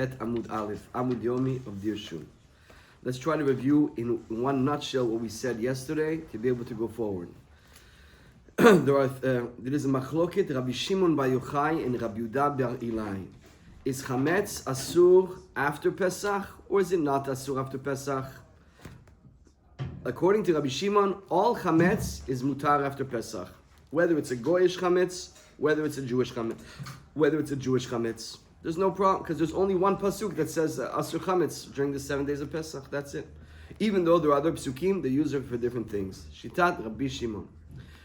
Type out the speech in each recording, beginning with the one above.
Amud Aleph, Amud Yomi of Dirshun. Let's try to review in one nutshell what we said yesterday to be able to go forward. There is a machloket Rabbi Shimon bar Yochai and Rabbi Yehuda bar Ilai. Is chametz asur after Pesach or is it not asur after Pesach? According to Rabbi Shimon, all chametz is mutar after Pesach, whether it's a goyish chametz, whether it's a Jewish chametz. There's no problem because there's only one pasuk that says asur chametz during the 7 days of Pesach. That's it. Even though there are other psukim, they use it for different things. Shitat Rabbi Shimon.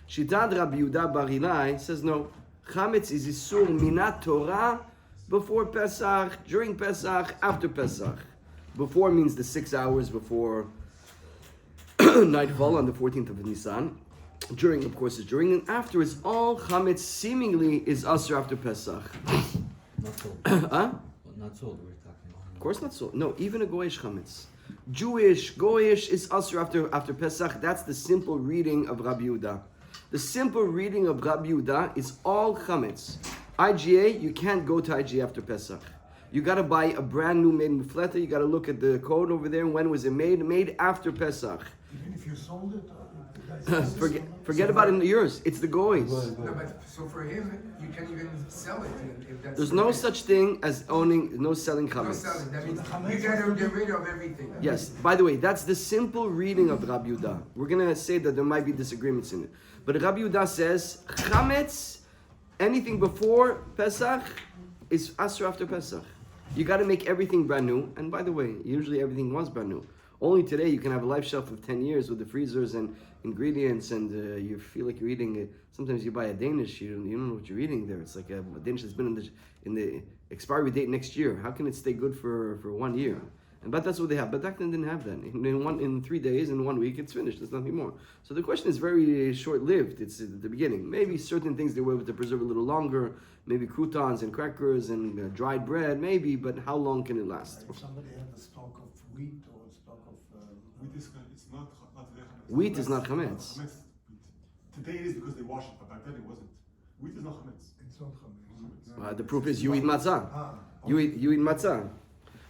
Shitat Rabbi Yehuda bar Ilai says no. Chametz is isur minat Torah before Pesach, during Pesach, after Pesach. Before means the 6 hours before nightfall on the 14th of Nisan. During, of course, is during, and after is all chametz seemingly is asur after Pesach. Not sold. Not sold, we're talking about. Of course not sold. No, even a goyish chametz. Jewish, goyish is asur after Pesach. That's the simple reading of Rabbi Yehuda. The simple reading of Rabbi Yehuda is all chametz. IGA, you can't go to IGA after Pesach. You got to buy a brand new made mufleta. You got to look at the code over there. When was it made? Made after Pesach. Even if you sold it, forget about it in yours. It's the goys. No, but so for him, you can't even sell it. If that's There's no such thing as owning, no selling no chametz. selling. That means you gotta get rid of everything. Yes. By the way, that's the simple reading of Rabbi Yehuda. We're gonna say that there might be disagreements in it, but Rabbi Yehuda says chametz, anything before Pesach is asur after Pesach. You got to make everything brand new. And by the way, usually everything was brand new. Only today you can have a life shelf of 10 years with the freezers and ingredients, and you feel like you're eating it. Sometimes you buy a Danish, you don't know what you're eating there. It's like a Danish that's been in the expiry date next year. How can it stay good for 1 year? But that's what they have. But back then didn't have that. In 3 days, in 1 week, it's finished. There's nothing more. So the question is very short-lived. It's at the beginning. Maybe certain things they were able to preserve a little longer. Maybe croutons and crackers and dried bread. Maybe, but how long can it last? if somebody had a stock of wheat or a stock of Wheat is not chametz. Today it is because they wash it, but back then it wasn't. Wheat is not chametz. it's not chametz. The proof is you eat matzah. You eat matzah.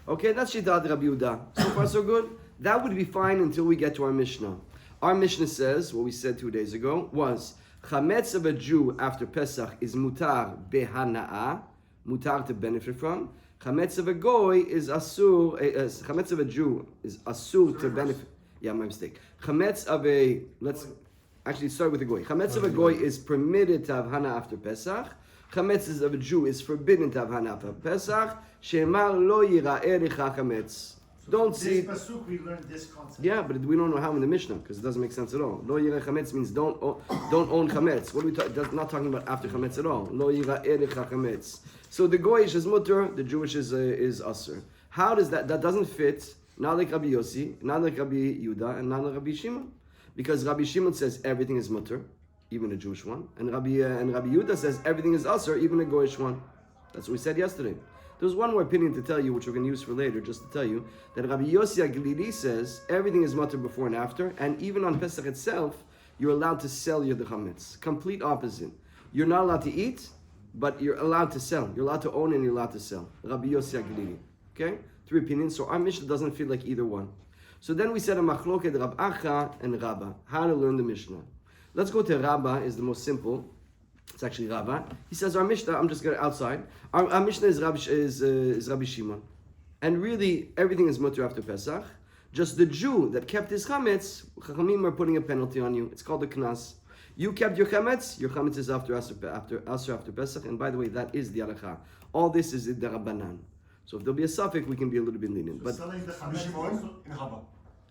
Okay, that's Shitat Rabbi Yehuda. So far, so good. That would be fine until we get to our Mishnah. Our Mishnah says, what we said 2 days ago, was chametz of a Jew after Pesach is mutar behana'ah, mutar to benefit from. Chametz of a goy is asur. Chametz of a Jew is asur to benefit. Yeah, my mistake. Chametz of a, let's actually start with the goy. Chametz of a goy is permitted to have hana after Pesach. Chametz of a Jew is forbidden to have hana after Pesach. Shemar lo yira'eh licha chametz. Don't see. This pasuk we learned this concept. Yeah, but we don't know how in the Mishnah because it doesn't make sense at all. Lo yira'eh chametz means don't own chametz. What are we talking? Not talking about after chametz at all. Lo yira'eh licha chametz. So the goyish is mutter, the Jewish is asur. How does that? That doesn't fit. Not like Rabbi Yossi, not like Rabbi Yehuda, and not like Rabbi Shimon, because Rabbi Shimon says everything is mutter, even a Jewish one, and Rabbi Yehuda says everything is asur, even a goyish one. That's what we said yesterday. There's one more opinion to tell you, which we're going to use for later, just to tell you that Rabbi Yossi Aglili says everything is mutter before and after, and even on Pesach itself, you're allowed to sell your chametz. Complete opposite. You're not allowed to eat, but you're allowed to sell. You're allowed to own and you're allowed to sell. Rabbi Yossi Aglili. Okay? 3 opinions. So our Mishnah doesn't feel like either one. So then we said a machloket Rab Acha and Rabba. How to learn the Mishnah. Let's go to Rabba, is the most simple. It's actually Rabba. He says our Mishnah, I'm just going outside. Our Mishnah is Rabbi Shimon. And really, everything is mutter after Pesach. Just the Jew that kept his chametz, Chachamim are putting a penalty on you. It's called the knas. You kept your chametz is after Pesach. And by the way, that is the halacha. All this is the Rabbanan. So if there'll be a suffix, we can be a little bit lenient. So But selling the Rabbi chametz Shimon also, in Rabba.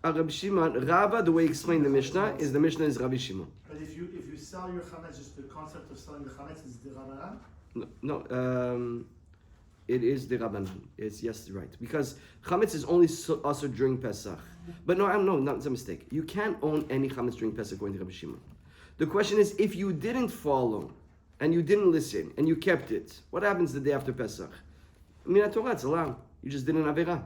Rabbi Shimon, Rabba, the way he explained the Mishnah is Rabbi Shimon. but if you sell your chametz, just the concept of selling the chametz is the Rabbanan. No, it is the Rabbanan. Yes, right. Because chametz is only also during Pesach. But no, it's a mistake. You can't own any chametz during Pesach according to Rabbi Shimon. The question is, if you didn't follow and you didn't listen and you kept it, what happens the day after Pesach? Minat Torah, it's allowed. You just didn't avera.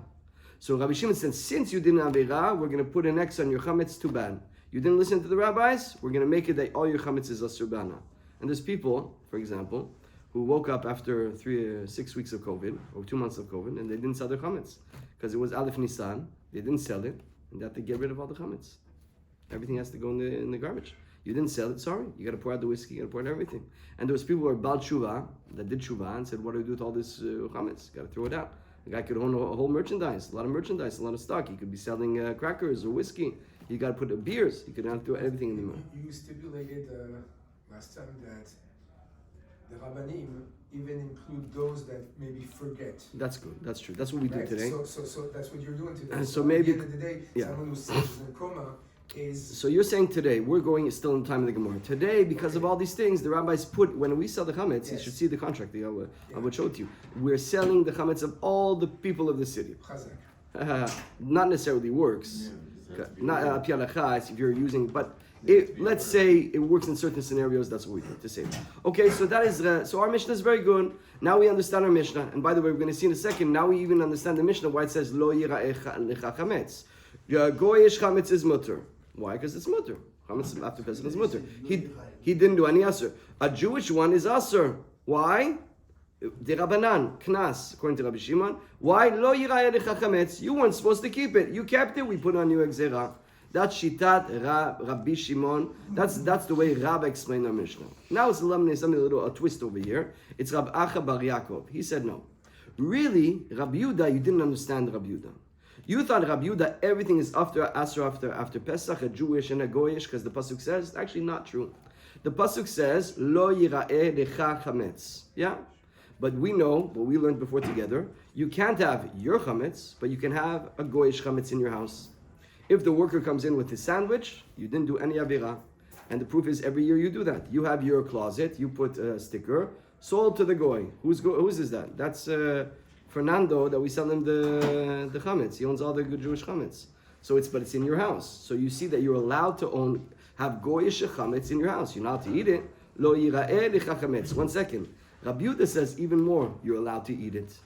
So Rabbi Shimon said, since you didn't avera, we're going to put an X on your chametz, too bad. You didn't listen to the rabbis, we're going to make it that all your chametz is asur b'hana. And there's people, for example, who woke up after 6 weeks of COVID or 2 months of COVID, and they didn't sell their chametz because it was Aleph Nisan. They didn't sell it, and they have to get rid of all the chametz. Everything has to go in the garbage. You didn't sell it, sorry. You got to pour out the whiskey. You got to pour out everything. And there was people who were bal tshuva that did tshuva and said, "What do I do with all this chametz? Got to throw it out." The guy could own a whole merchandise, a lot of merchandise, a lot of stock. He could be selling crackers or whiskey. You got to put beers. You could not throw everything in the mouth. You stipulated last time that the Rabbanim even include those that maybe forget. That's good. That's true. That's what we do Right? today. So that's what you're doing today. And so at maybe- the end of the day, yeah. someone who sits in a coma is So you're saying today, we're going still in the time of the Gemara. Today, because of all these things, the rabbis put, when we sell the chametz, you Yes. should see the contract, I would show it to you. We're selling the chametz of all the people of the city. chazak. Not necessarily works. Not pi halakha, if you're using, but let's say it works in certain scenarios, that's what we do to save. Okay, so that is, so our Mishnah is very good. Now we understand our Mishnah. And by the way, we're going to see in a second, now we even understand the Mishnah, why it says, Lo yira'echa lecha chametz. Goyish chametz is mutter. Why? Because it's mutter. Chametz after Pesach is mutter. He didn't do any asur. A Jewish one is asur. Why? De Rabbanan, Knas, according to Rabbi Shimon. Why? Lo yira'eh lecha chametz. You weren't supposed to keep it. You kept it. We put on you exera. That's Shitat Rabbi Shimon. That's the way Rab explained our Mishnah. Now it's a twist over here. It's Rab Acha Bar Yaakov. He said no. Really, Rabbi Yehuda, you didn't understand Rabbi Yehuda. You thought Rabbi Yehuda, everything is after Pesach, a Jewish and a Goyish, because the pasuk says it's actually not true. The pasuk says Lo yira'eh lecha chametz. Yeah, but we know what we learned before together. You can't have your chametz, but you can have a Goyish chametz in your house. If the worker comes in with his sandwich, you didn't do any avira, and the proof is every year you do that. You have your closet, you put a sticker, sold to the goy. Whose is that? That's Fernando that we sell him the chametz. He owns all the good Jewish chametz. So it's in your house. So you see that you're allowed to have goyish chametz in your house. You're not allowed to eat it. Lo yira'eh lecha chametz. 1 second. Rabbi Yehuda says even more. You're allowed to eat it.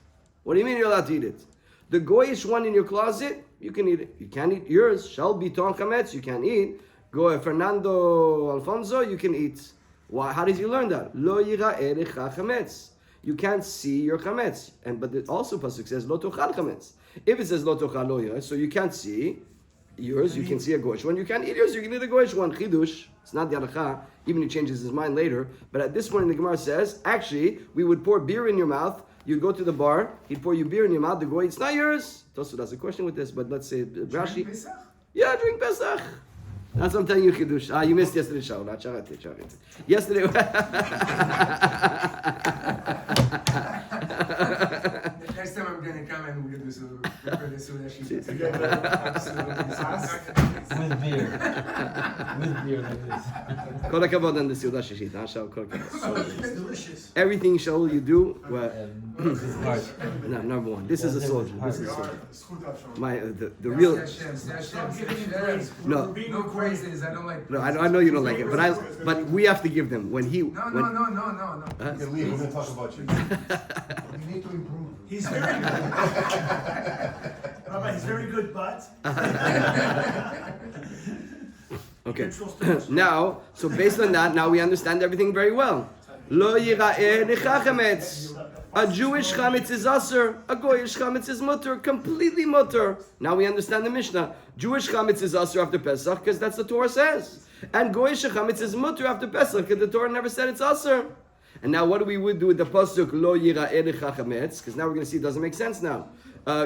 What do you mean you're allowed to eat it? The goyish one in your closet, you can eat it. You can't eat yours. Shall be ton chametz. You can't eat. Go Fernando Alfonso. You can eat. Why? How did you learn that? Lo yira'eh lecha chametz. You can't see your chametz, but it also pasuk says lo tochal chametz. If it says lo tochal lo yira'eh, so you can't see yours. You can see a goyish one. You can't eat yours. You can eat a goyish one. Chidush. It's not the halakha. Even he changes his mind later. But at this point, the Gemara says actually we would pour beer in your mouth. You'd go to the bar. He'd pour you beer in your mouth. The goy, it's not yours. Tosfot has a question with this, but let's say Rashi. Pesach? Yeah, drink Pesach. That's what I'm telling you, Chidush. You missed yesterday's show. Yesterday. Next time I'm gonna come and we're gonna do some Suda With beer. With beer like this. Kol hakavod on the Seudah Shishit. Kol hakavod. It's delicious. Everything Shaul you do, well, This is hard. no, number one. This is a soldier. This is a soldier. Zchut My the real. No. No praises, I don't like No, I know you don't like it, but we have to give them when he. No. Huh? Okay, leave. We're going to talk about you. We need to improve. He's very good. Rabbi, he's very good, but Okay. Now, so based on that, now we understand everything very well. Lo yira'eh lecha chametz. A Jewish chametz is asur. A goyish chametz is mutter. Completely mutter. Now we understand the Mishnah. Jewish chametz is asur after Pesach because that's the Torah says. And goyish chametz is mutter after Pesach because the Torah never said it's asur. And now what do we do with the pasuk lo yira'eh lecha chametz? Because now we're going to see it doesn't make sense now.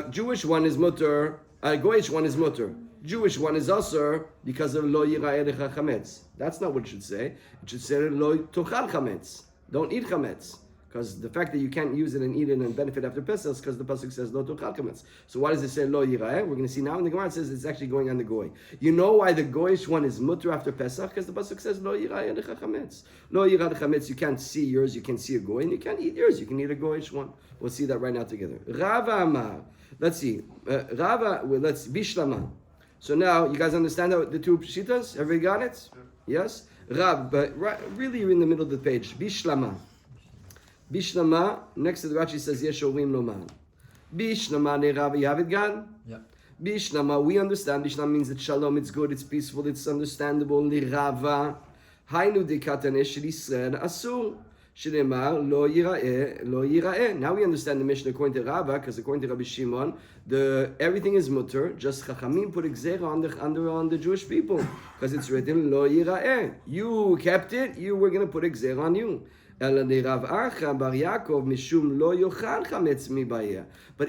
Jewish one is mutter. Goyish one is mutter. Jewish one is asur because of lo yira'eh lecha chametz. That's not what it should say. It should say lo tochal chametz. Don't eat chametz. Because the fact that you can't use it and eat it and benefit after Pesach is because the pasuk says lo tochal chametz. So why does it say lo yira'eh? We're going to see now in the Gemara it says it's actually going on the goy. You know why the goyish one is mutter after Pesach? Because the pasuk says lo yira'eh lecha chametz. Lo yira'eh lecha chametz. You can't see yours. You can see a goy, and you can't eat yours. You can eat a goyish one. We'll see that right now together. Rava Amar. Let's see. Rava. Well, let's bishlama. So now you guys understand the two pshitas? Everybody got it? Yes. Rav, but really you're in the middle of the page. Bishlama. Bishlama, next to the Rashi says Yeshowim Loman. Bishlama ne Rav, you have it, God? Yeah. Bishlama, we understand. Bishlama means it's shalom, it's good, it's peaceful, it's understandable. Li Rava, Hainu de Katanesh Yisrael Asur. Shneimar lo yira'eh, lo yira'eh. Now we understand the Mishnah according to Rava, because according to Rabbi Shimon, everything is mutter. Just Chachamim put Gzera on the Jewish people, because it's written lo yira'eh. You kept it. You were going to put Gzera on you. But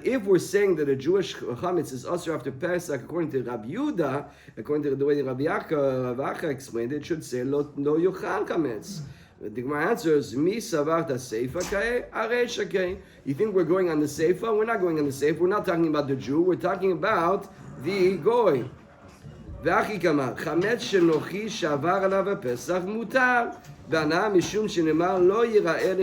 if we're saying that a Jewish chametz is also after Pesach, according to Rabbi Yehuda, according to the way Rabbi Acha explained it, should say lo yochal chametz. The Gemara answers, Mi savar seifa kae, aresh kae. You think we're going on the seifa? We're not going on the seifa. We're not talking about the Jew. We're talking about the goy. V'achi kamar, chametz shenochi shavar alav Pesach mutar. והנאה משום שנאמר לא ייראה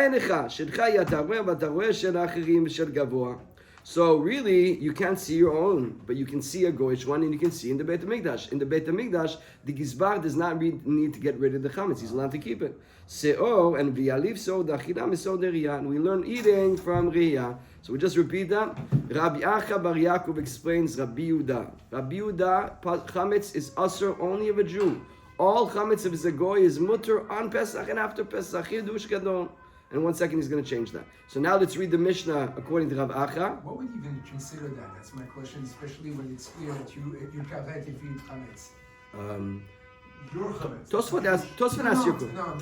לך שלך יתראה ותראה של האחרים ושל גבוה. So really, you can't see your own, but you can see a goyish one, and you can see in the Beit HaMikdash. In the Beit HaMikdash, the Gizbar does not need to get rid of the chametz; he's allowed to keep it. Seor and v'yaliv so dachila misor deriyah. And we learn eating from riyah. So we just repeat that. Rabbi Acha bar Yaakov explains Rabbi Yehuda. Rabbi Yehuda, chametz is asur only of a Jew. All chametz of a goy is mutter on Pesach and after Pesach. Chidush gadol. And 1 second, he's going to change that. So now let's read the Mishnah according to Rav Acha. What would you even consider that? That's my question, especially when it's clear that you karet if you eat chametz. Your chametz. Tosfot asked you. No,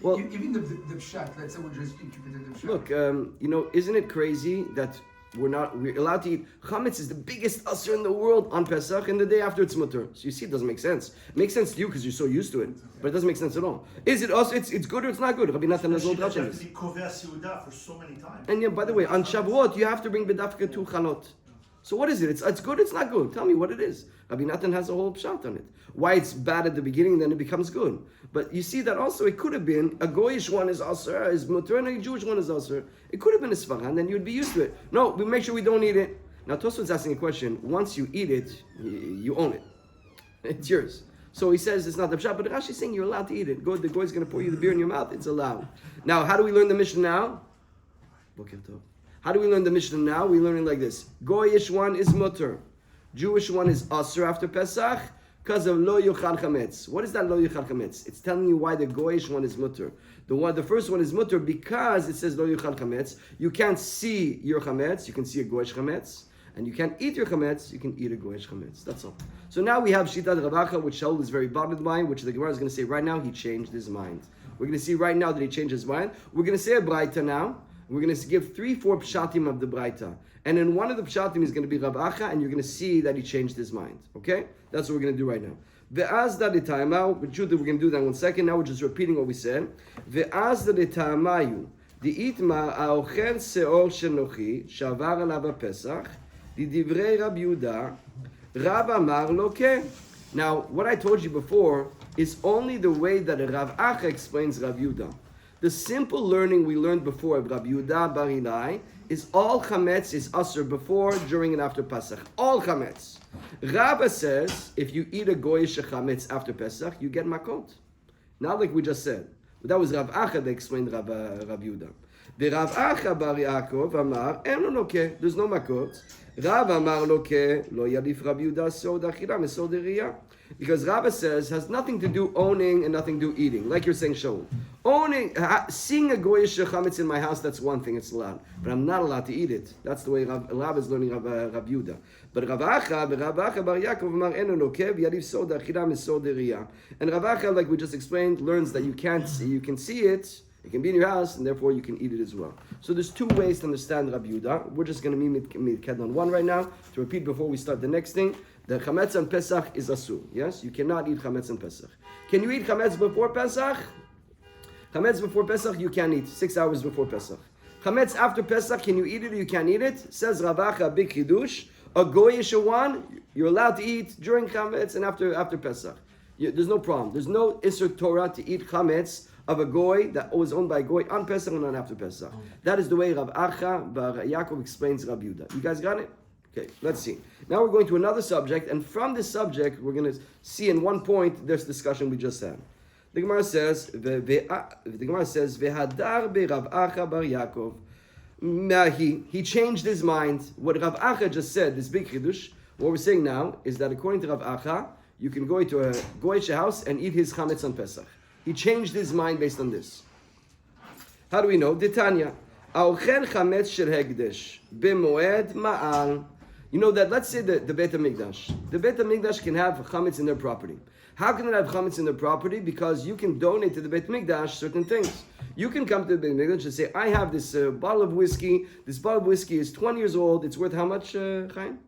Well, even the pshat. Let's say we're just interpreting the pshat. Look, isn't it crazy that we're allowed to eat chametz? Is the biggest usher in the world on Pesach, and the day after it's mutter. So you see, it doesn't make sense. It makes sense to you because you're so used to it, but it doesn't make sense at all. Is it also? It's good or it's not good? Rabbi Nathan has old Russians. For so many times. And yeah, by the way, on Shavuot you have to bring bedafka 2 chalot. So what is it? It's good. It's not good. Tell me what it is. Rabbi Nathan has a whole pshat on it. Why it's bad at the beginning, then it becomes good. But you see that also it could have been a goyish one is aser, is mutter, and a Jewish one is aser. It could have been a svara, and then you'd be used to it. No, we make sure we don't eat it. Now Tosfot's asking a question. Once you eat it, you own it. It's yours. So he says it's not the pshat, but Rashi is saying you're allowed to eat it. The goy's going to pour you the beer in your mouth. It's allowed. Now, how do we learn the Mishnah now? How do we learn the Mishnah now? We learn it like this. Goyish one is mutter. Jewish one is aser after Pesach because of lo yochal chametz. What is that lo yochal chametz? It's telling you why the goyish one is mutter. The first one is mutter because it says lo yochal chametz. You can't see your chametz. You can see a goyish chametz. And you can't eat your chametz. You can eat a goyish chametz. That's all. So now we have Shitat Rav Acha, which Shaul is very bothered by, which the Gemara is going to say right now he changed his mind. We're going to see right now that he changed his mind. We're going to say a braita now. We're going to give 3-4 pshatim of the braita. And in one of the pshatim is going to be Rav Acha, and you're going to see that he changed his mind. Okay? That's what we're going to do right now. Ve'az da detayamayu, we're going to do that in 1 second. Now we're just repeating what we said. Ve'az da detayamayu, di'itma ha'ochel se'or shenochi, shavar alav Pesach, di'divrei Rabbi Yehuda, Rav amar lo ke. Now, what I told you before is only the way that Rav Acha explains Rav Yehuda. The simple learning we learned before of Rabbi Yehuda bar Ilai is all chametz is aser before, during, and after Pesach. All chametz. Rava says if you eat a goyish chametz after Pesach, you get makot. Not like we just said. But that was Rav Acha that explained Rabbi Yehuda. The Rav Acha bar Yaakov amar eno loke. There's no makot. Rav amar loke lo yadif Rabbi Yehuda so dachila mesod deriyah. Because Rava says has nothing to do owning and nothing to do eating, like you're saying, Shaul. Owning, seeing a goyish chametz in my house, that's one thing, it's allowed. But I'm not allowed to eat it. That's the way Rav is learning Rabbi Yehuda. But Rav Acha bar Yaakov amar eno lokev yadiv soda achila misod deriyah. And Rav Acha, like we just explained, learns that you can't see, you can see it, it can be in your house, and therefore you can eat it as well. So there's 2 ways to understand Rabbi Yehuda. We're just going to meet on one right now to repeat before we start the next thing. The chametz on Pesach is asur. Yes, you cannot eat chametz on Pesach. Can you eat chametz before Pesach? Chametz before Pesach you can eat 6 hours before Pesach. Chametz after Pesach, can you eat it or you can't eat it? Says Rav Acha, big chidush. A goyish one, you're allowed to eat during chametz and after Pesach. There's no problem. There's no Isser Torah to eat chametz of a goy that was owned by a goy on Pesach and not after Pesach. That is the way Rav Acha bar Yaakov explains Rabbi Yehuda. You guys got it? Okay, let's see. Now we're going to another subject, and from this subject, we're going to see in one point this discussion we just had. The Gemara says, "Vehadar be Rav Acha bar Yaakov." He changed his mind. What Rav Acha just said, this big chidush. What we're saying now is that according to Rav Acha, you can go into a goyish house and eat his chametz on Pesach. He changed his mind based on this. How do we know? Ditanya. Aochen chametz shel hekdesh b'moed ma'al. You know that, let's say the Beit HaMikdash. The Beit HaMikdash can have chametz in their property. How can it have chametz in their property? Because you can donate to the Beit HaMikdash certain things. You can come to the Beit HaMikdash and say, I have this bottle of whiskey. This bottle of whiskey is 20 years old. It's worth how much, Chaim?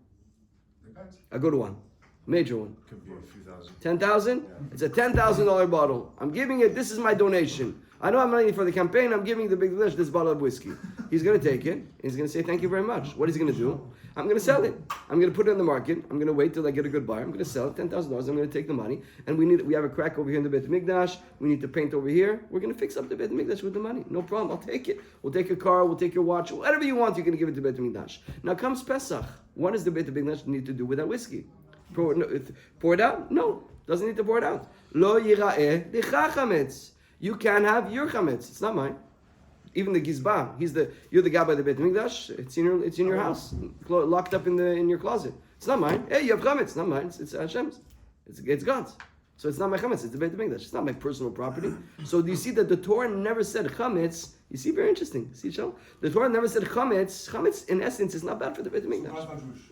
Depends. A good one. Major one. Could be a few thousand. 10,000? It's a $10,000 bottle. I'm giving it, this is my donation. I know I'm money for the campaign, I'm giving the Beit HaMikdash this bottle of whiskey. He's going to take it. He's going to say, thank you very much. What is he going to do? I'm going to sell it. I'm going to put it on the market. I'm going to wait till I get a good buyer. I'm going to sell it, $10,000. I'm going to take the money. And we have a crack over here in the Beit HaMikdash. We need to paint over here. We're going to fix up the Beit HaMikdash with the money. No problem. I'll take it. We'll take your car. We'll take your watch. Whatever you want, you're going to give it to Beit HaMikdash. Now comes Pesach. What does the Beit HaMikdash need to do with that whiskey? Pour it out? No. Doesn't need to pour it out. Lo yira'eh licha chametz. You can have your chametz. It's not mine. Even the gizba, you're the guy by the Beit HaMikdash. It's in your house, locked up in your closet. It's not mine. Hey, you have chametz. It's not mine. It's Hashem's. It's God's. So it's not my chametz. It's the Beit HaMikdash. It's not my personal property. So do you see that the Torah never said chametz? You see, very interesting. See, Shal? The Torah never said chametz. Chametz, in essence, is not bad for the Beit HaMikdash. That's not Jewish.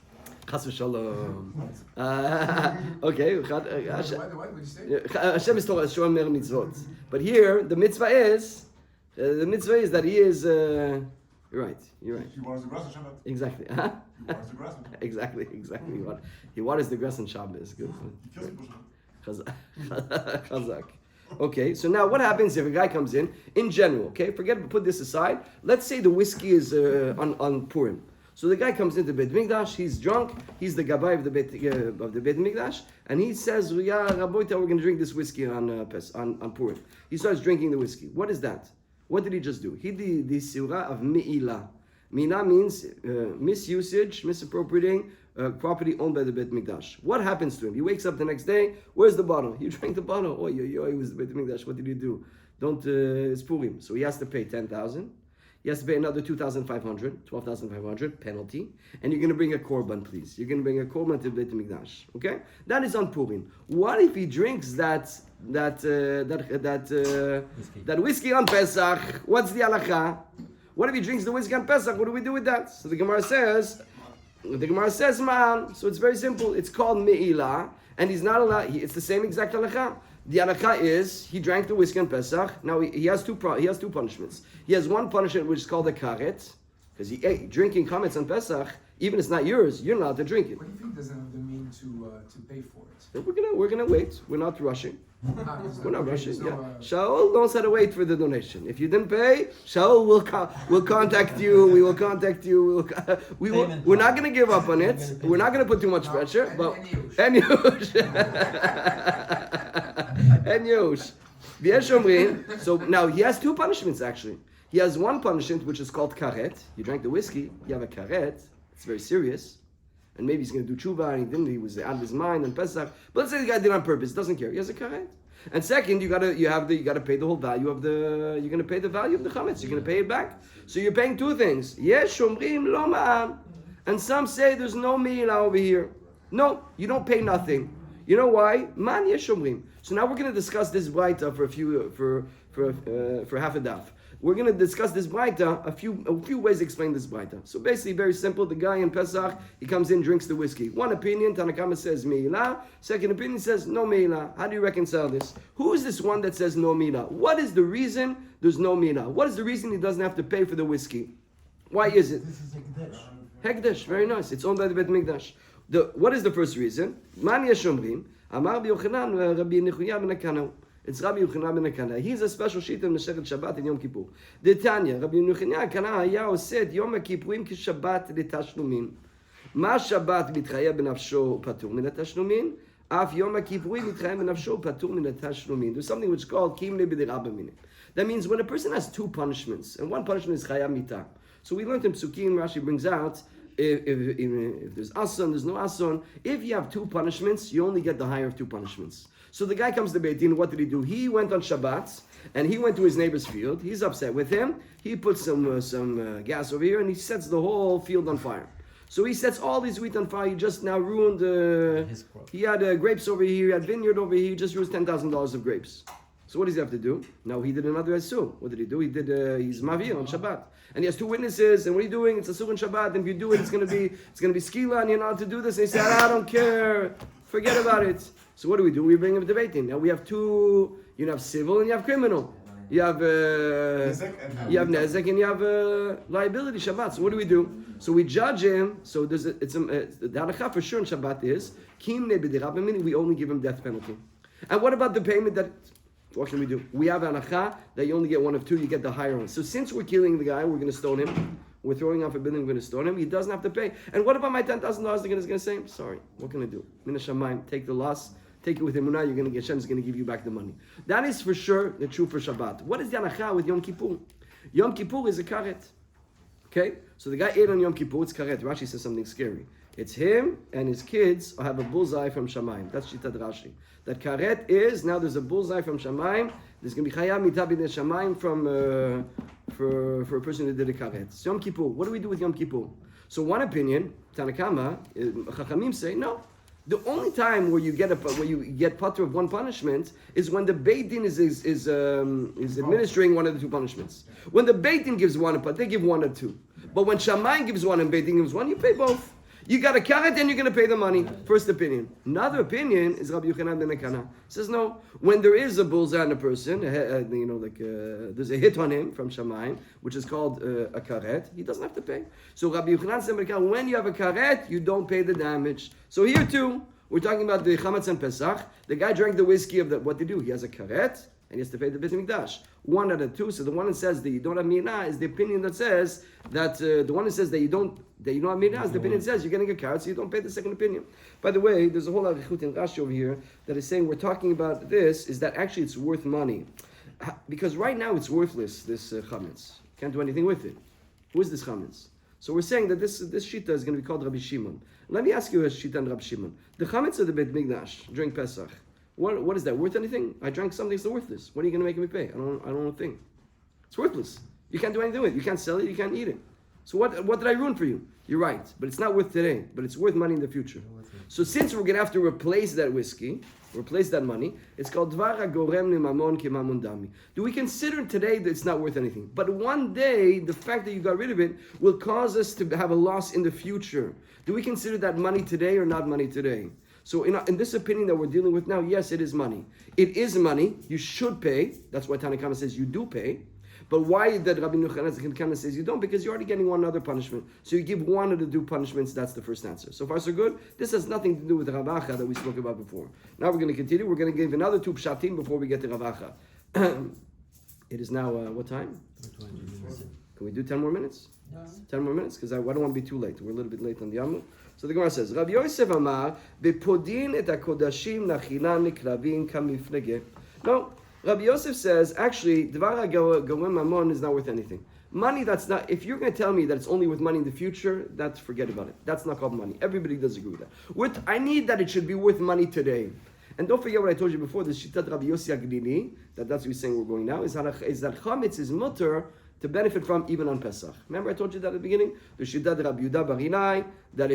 Chas v'shalom. Okay. What did you say? Hashem is Torah showing mer mitzvot. But here, the mitzvah is that he is. You're right. He waters the grass on Shabbat. Exactly. He waters the grass on Shabbat. Exactly. He waters the grass on Shabbos. Good. He kills people on Shabbat. Chazak. Okay, so now what happens if a guy comes in general, okay, put this aside. Let's say the whiskey is on Purim. So the guy comes into Beit Mikdash, he's drunk, he's the gabbai of the Beit Mikdash, and he says, yeah, Raboita, we're going to drink this whiskey on Purim. He starts drinking the whiskey. What is that? What did he just do? He did the surah of Me'ilah. Me'ilah means misusage, misappropriating property owned by the Beit Mikdash. What happens to him? He wakes up the next day, where's the bottle? You drank the bottle. Oh, it was the Beit Mikdash. What did you do? It's Purim. So he has to pay 10,000. He has to pay another 2,500, 12,500 penalty, and you're going to bring a korban, please. You're going to bring a korban to Beit Mikdash. Okay, that is on Purim. What if he drinks that whiskey on Pesach? What's the halacha? What if he drinks the whiskey on Pesach? What do we do with that? So the Gemara says, man. So it's very simple. It's called me'ilah, and he's not allowed. It's the same exact halacha. The halakha is he drank the whiskey on Pesach. Now he has two punishments. He has one punishment which is called a karet, because he ate drinking chametz on Pesach. Even if it's not yours, you're not allowed to drink it. What do you think doesn't have the mean to pay for it? So we're gonna wait. We're not rushing. We're not rushing. So, Yeah. Shaul knows how to wait for the donation. If you didn't pay, Shaul will contact you. We will contact you. We're not going to give up on it. We're not going to put too much pressure. And Yush. So now he has two punishments actually. He has one punishment which is called karet. You drank the whiskey. You have a karet. It's very serious. And maybe he's going to do tshuva, and he didn't. He was out of his mind on Pesach. But let's say the guy did it on purpose. Doesn't care. He has a karet. And second, you gotta pay the whole value of the. You're going to pay the value of the chametz. You're going to pay it back. So you're paying two things. Yes, shomrim lo ma'am. And some say there's no me'ilah over here. No, you don't pay nothing. You know why? Man yes shomrim. So now we're going to discuss this braita for half a daf. We're going to discuss this braita, a few ways to explain this braita. So basically, very simple. The guy in Pesach, he comes in, drinks the whiskey. One opinion, Tanakama says me'ilah. Second opinion says no me'ilah. How do you reconcile this? Who is this one that says no me'ilah? What is the reason there's no me'ilah? What is the reason he doesn't have to pay for the whiskey? Why is it? This is Hekdesh. Hekdesh, very nice. It's owned by the Beit Mikdash. What is the first reason? Man yeshomrim, Amar b'Yochanan Rabbi Nechuya ben Akana. It's Rabbi Yochanan ben Akana. He's a special sheet in Masechet Shabbat in Yom Kippur. The Tanya, Rabbi Nechuya Akana haya oseh Yom HaKippurim k'Shabbat לתשלומים. מה שבת מתחייב בנפשו פטור מן התשלומים, אף יום הכיפורים מתחייב בנפשו פטור מן התשלומים. There's something which is called kimle b'dirabah mineh. That means when a person has two punishments, and one punishment is chayav mitah. So we learned in Psukim, Rashi brings out, if there's ason, there's no ason. If you have two punishments, you only get the higher of two punishments. So the guy comes to Beit Din, what did he do? He went on Shabbat, and he went to his neighbor's field. He's upset with him. He puts some gas over here, and he sets the whole field on fire. So he sets all his wheat on fire. He just now ruined, his crop. he had grapes over here, he had vineyard over here, he just ruined $10,000 of grapes. So what does he have to do? Now he did another asur. What did he do? He did he's mavir on Shabbat, and he has 2 witnesses. And what are you doing? It's asur on Shabbat. And if you do it, it's gonna be skila, and you're not allowed to do this. And he said, I don't care. Forget about it. So what do? We bring him to Beit Din. Now we have 2. You have civil and you have criminal. You have nezek and you have liability Shabbat. So what do? So we judge him. So the halacha for sure in Shabbat is kimne b'dirabim, meaning we only give him death penalty. And what about the payment that? What can we do? We have halacha that you only get 1 of 2. You get the higher one. So since we're killing the guy, we're going to stone him. We're throwing out for building. We're going to stone him. He doesn't have to pay. And what about my $10,000? The guy is going to say, sorry, what can I do? Mina shamayim, take the loss. Take it with emunah. You're going to get Hashem's going to give you back the money. That is for sure the true for Shabbat. What is the halacha with Yom Kippur? Yom Kippur is a karet. Okay, so the guy ate on Yom Kippur. It's karet. Rashi says something scary. It's him and his kids have a bullseye from Shamayim. That's Shitat Rashi. That karet is now there's a bullseye from Shamayim. There's going to be chayam mitabi de Shamayim from for a person who did a karet. So Yom Kippur. What do we do with Yom Kippur? So one opinion, Tanakama, Chachamim say no. The only time where you get patur of 1 punishment is when the Beit Din is administering 1 of the 2 punishments. When the Beit Din gives 1 they give 1 or 2. But when Shammai gives 1 and Beit Din gives 1, you pay both. You got a karet and you're going to pay the money. First opinion. Another opinion is Rabbi Yochanan ben Akana. Says no. When there is a bullseye on a person, there's a hit on him from Shammai, which is called a karet. He doesn't have to pay. So Rabbi Yochanan said, when you have a karet, you don't pay the damage. So here too, we're talking about the chametz and Pesach. The guy drank the whiskey of what they do. He has a karet. And he has to pay the Beit HaMikdash. 1 out of 2. So the one that says that you don't have mina is the opinion that says that the one that says that you don't have mina is the opinion that says you're getting a karet, so you don't pay the second opinion. By the way, there's a whole lot of Chut in Rashi over here that is saying we're talking about this is that actually it's worth money, because right now it's worthless. This chametz can't do anything with it. Who is this chametz? So we're saying that this shita is going to be called Rabbi Shimon. Let me ask you a shita and Rabbi Shimon. The chametz of the Beit HaMikdash during Pesach. What is that? Worth anything? I drank something that's worthless. What are you going to make me pay? I don't know a thing. It's worthless. You can't do anything with it. You can't sell it. You can't eat it. So what did I ruin for you? You're right, but it's not worth today. But it's worth money in the future. So since we're going to have to replace that whiskey, replace that money, it's called dvar hagorem lemamon kemamon dami. Do we consider today that it's not worth anything? But one day, the fact that you got rid of it will cause us to have a loss in the future. Do we consider that money today or not money today? So in this opinion that we're dealing with now, yes, it is money. It is money. You should pay. That's why Tanakama says you do pay. But why did Rabbi Yochanan says you don't? Because you're already getting 1 other punishment. So you give 1 of the 2 punishments. That's the first answer. So far, so good. This has nothing to do with the Ravacha that we spoke about before. Now we're going to continue. We're going to give another 2 pshatim before we get to Ravacha. It is now, what time? Can we do 10 more minutes? No. 10 more minutes? Because I don't want to be too late. We're a little bit late on the Yamut. So the Gemara says, Rabbi Yosef Amar, Bepodin et hakodashim nachilan niklavin kamifnege. No, Rabbi Yosef says, actually, Dvar HaGorem Mamon is not worth anything. Money that's not, if you're going to tell me that it's only worth money in the future, forget about it. That's not called money. Everybody does agree with that. I need that it should be worth money today. And don't forget what I told you before, the Shitat Rabbi Yossi Aglili, that's what we're saying we're going now, is that chametz is mutter to benefit from even on Pesach. Remember I told you that at the beginning? The Shitat Rabbi Yehuda Bar Hinai, that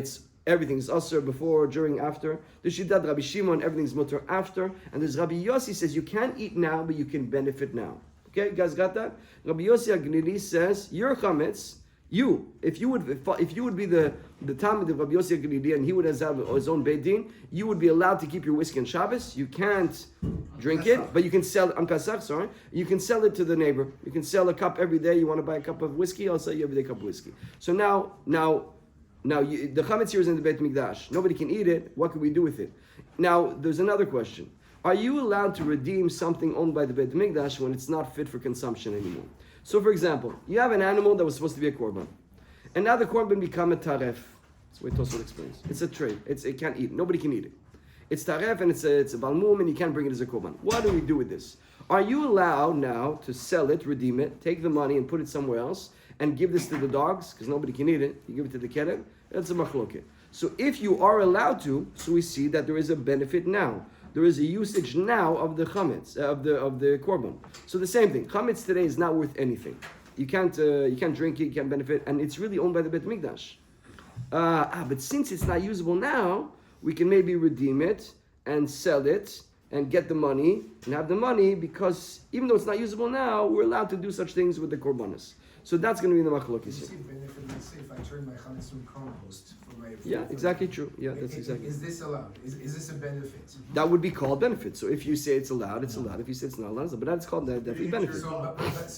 everything's asur before, during, after. The Shitat Rabbi Shimon, everything's mutter after. And there's Rabbi Yossi says you can't eat now, but you can benefit now. Okay, you guys got that? Rabbi Yossi Aglili says your chametz, if you would be the Talmud of Rabbi Yossi Aglili and he would have his own Beit Din, you would be allowed to keep your whiskey on Shabbos. You can't drink it, but you can sell it on Pesach. Sorry, you can sell it to the neighbor. You can sell a cup every day. You want to buy a cup of whiskey? I'll sell you every day a cup of whiskey. So now the chametz here is in the Beit Mikdash. Nobody can eat it. What can we do with it? Now there's another question. Are you allowed to redeem something owned by the Beit Mikdash when it's not fit for consumption anymore? So, for example, you have an animal that was supposed to be a korban, and now the korban become a taref. That's the way Tosfot explains. It's a trade. It can't eat. Nobody can eat it. It's taref and it's a balmum, and you can't bring it as a korban. What do we do with this? Are you allowed now to sell it, redeem it, take the money and put it somewhere else, and give this to the dogs because nobody can eat it? You give it to the keren. That's a machloket. So, if you are allowed to, so we see that there is a benefit now. There is a usage now of the chametz, of the korban. So the same thing. Chametz today is not worth anything. You can't drink it, you can't benefit, and it's really owned by the Beit Mikdash. But since it's not usable now, we can maybe redeem it and sell it and get the money and have the money, because even though it's not usable now, we're allowed to do such things with the korbanos. So that's going to be the machlokes You here. see benefit, let's say if I turn my chametz to compost for my... Yeah, exactly true. Yeah, that's I- exactly. Is this allowed? Is this a benefit? That would be called benefit. So if you say it's allowed, it's allowed. If you say it's not allowed, it's not. But that's called definitely benefit. So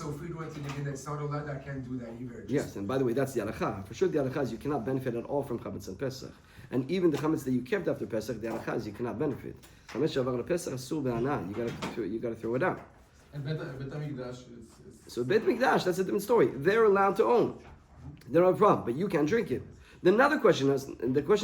if we go into the game that's not allowed, I can't do that either. Yes, and by the way, that's the halakha. For sure, the halakha is you cannot benefit at all from chametz and Pesach. And even the chametz that you kept after Pesach, the halakha is you cannot benefit. Chametz shavar Pesach asur be'ana. You got to throw it out. And Bet HaMikdash is... So Beit Mikdash, that's a different story. They're allowed to own. They don't have a problem, but you can't drink it. The question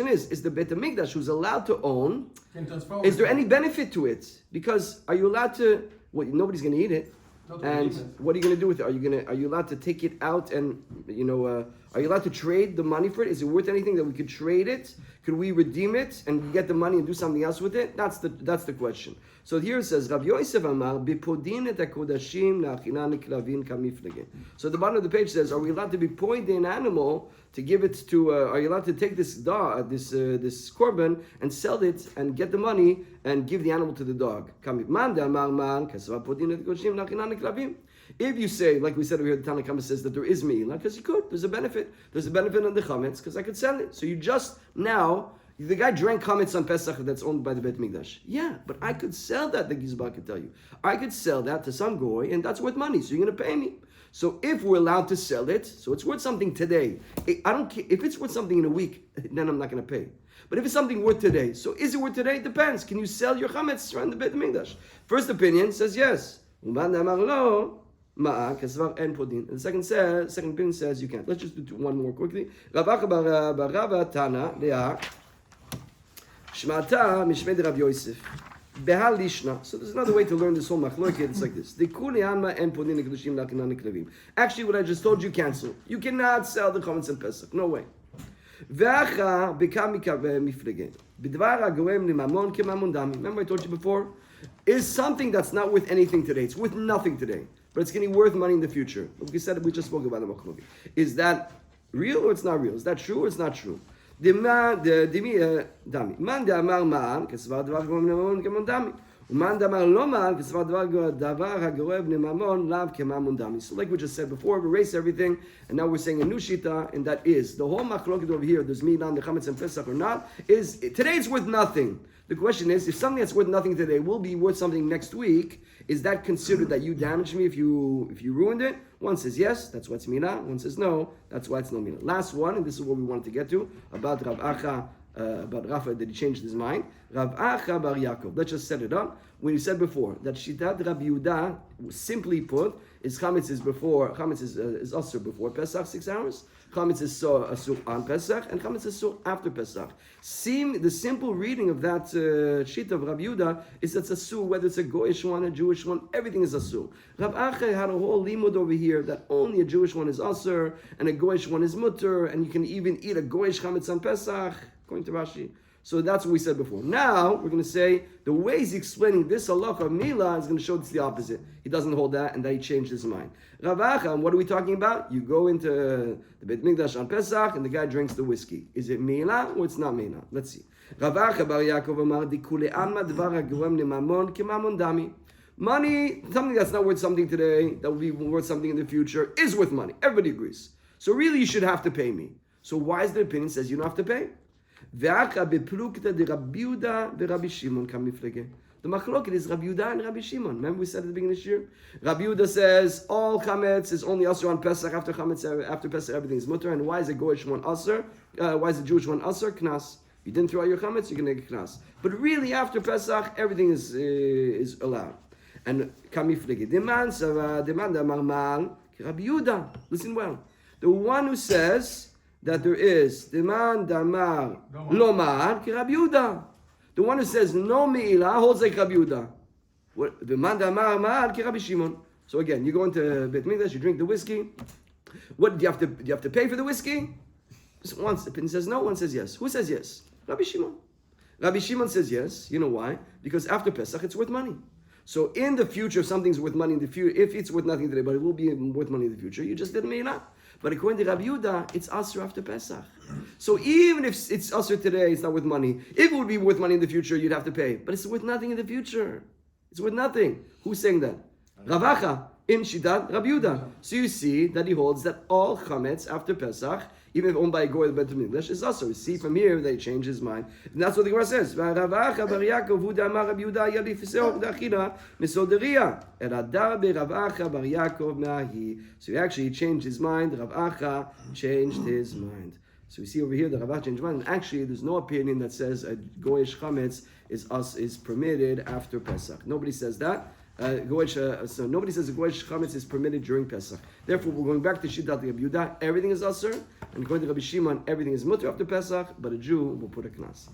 is the Beit Mikdash who's allowed to own, Can transform is there any benefit to it? Because are you allowed to? Well, nobody's going to eat it. And what are you going to do with it? Are you allowed to take it out and are you allowed to trade the money for it? Is it worth anything that we could trade it? Could we redeem it and get the money and do something else with it? That's the question. So here it says Rav Yosef Amar bipodin et hakodashim la'achina neklavin kamiflege. So the bottom of the page says, are we allowed to be poidin an animal to give it to? Are you allowed to take this korban and sell it and get the money and give the animal to the dog? If you say, like we said over here, the Tanna Kama says that there is me'ilah, because you could, there's a benefit on the chametz, because I could sell it. So you just now, the guy drank chametz on Pesach that's owned by the Beit Mikdash. Yeah, but I could sell that, the Gizbar could tell you. I could sell that to some goy, and that's worth money, so you're going to pay me. So if we're allowed to sell it, so it's worth something today. I don't care, if it's worth something in a week, then I'm not going to pay. But if it's something worth today, so is it worth today? It depends. Can you sell your chametz around the Beit Mikdash? First opinion says yes. And the second opinion says you can't. Let's just do one more quickly. Rav Acha bar Rava Tana Leah Shmata Mishmed Rav Yosef Behal Lishna. So there's another way to learn this whole machloket. It's like this. Actually, what I just told you, cancel. You cannot sell the chametz and Pesach. No way. Remember I told you before? Is something that's not worth anything today. It's worth nothing today, but it's getting worth money in the future. Like we said, we just spoke about the machloket. Is that real or it's not real? Is that true or it's not true? Man de amar ma'an kesvar davar gomem nemamon kemon dami. Uman de amar lo ma'an kesvar davar hagorev nemamon lav kemamon dami. So like we just said before, we erase everything, and now we're saying a new shita, and that is the whole machloket over here. There's milan the chametz and Pesach or not. Is today it's worth nothing. The question is, if something that's worth nothing today will be worth something next week, is that considered that you damaged me if you ruined it? One says yes, that's why it's mina. One says no, that's why it's no mina. Last one, and this is what we wanted to get to, about Rav Acha, about Rafa, that he changed his mind. Rav Acha bar Yaakov. Let's just set it up. When you said before that Shitat Rabbi Yehuda, simply put, is chametz is also before Pesach 6 hours. Chametz is asur on Pesach, and chametz is asur after Pesach. The simple reading of that sheet of Rabbi Yehuda is that it's asur, whether it's a goyish one, a Jewish one, everything is asur. Rav Acha had a whole limud over here that only a Jewish one is asur, and a goyish one is mutter, and you can even eat a goyish chametz on Pesach, according to Rashi. So that's what we said before. Now, we're going to say, the way he's explaining this halacha of Mila is going to show it's the opposite. He doesn't hold that, and that he changed his mind. Rav Acha, what are we talking about? You go into the Beit Mikdash on Pesach, and the guy drinks the whiskey. Is it Mila, or it's not Mila? Let's see. Rav Acha bar Yaakov amar dikule alma dvar hagorem nemamon kemamon dami. Money, something that's not worth something today, that will be worth something in the future, is worth money. Everybody agrees. So really, you should have to pay me. So why is the opinion says you don't have to pay? The machloket is Rabbi Yehuda and Rabbi Shimon. Remember we said at the beginning of this year? Rabbi Yehuda says all chametz is only asur on Pesach. After Pesach everything is mutter. And why is the goyish one asur? Why is the Jewish one asur? Knas. You didn't throw out your chametz, you're going to get knas. But really after Pesach everything is allowed. And kamiflege demand amar mal Rabbi Yehuda. Listen well. The one who says that there is demand damar lomar ki Rabbi Yehuda. The one who says no meila holds like Rabbi Yehuda. Demand damar mar ki Rabbi Shimon. So again, you go into Beit Mikdash, you drink the whiskey. What do you have to pay for the whiskey? One opinion says no, one says yes. Who says yes? Rabbi Shimon. Rabbi Shimon says yes. You know why? Because after Pesach it's worth money. So in the future, if something's worth money in the future, if it's worth nothing today, but it will be worth money in the future, you just did meila. But according to Rabbi Yehuda, it's asur after Pesach. So even if it's asur today, it's not worth money. If it would be worth money in the future, you'd have to pay. But it's worth nothing in the future. It's worth nothing. Who's saying that? Ravacha in Shitat Rabbi Yehuda. So you see that he holds that all chametz after Pesach, even if owned by a goy the Beit English, is also. You see from here they change his mind, and that's what the Gemara says. Ravacha bar Yaakov hu damar Rabbi Yehuda yali fiseo dachila misoderia eradar be Ravacha bar Yaakov me'ahi. So he actually changed his mind. Ravacha changed his mind. So we see over here that Ravacha changed his mind. And actually, there's no opinion that says a goyish chametz is permitted after Pesach. Nobody says that. So nobody says the goyish chametz is permitted during Pesach. Therefore, we're going back to Shitat Rabbi Yehuda. Everything is asur, and according to Rabbi Shimon, everything is mutter after Pesach. But a Jew will put a knas.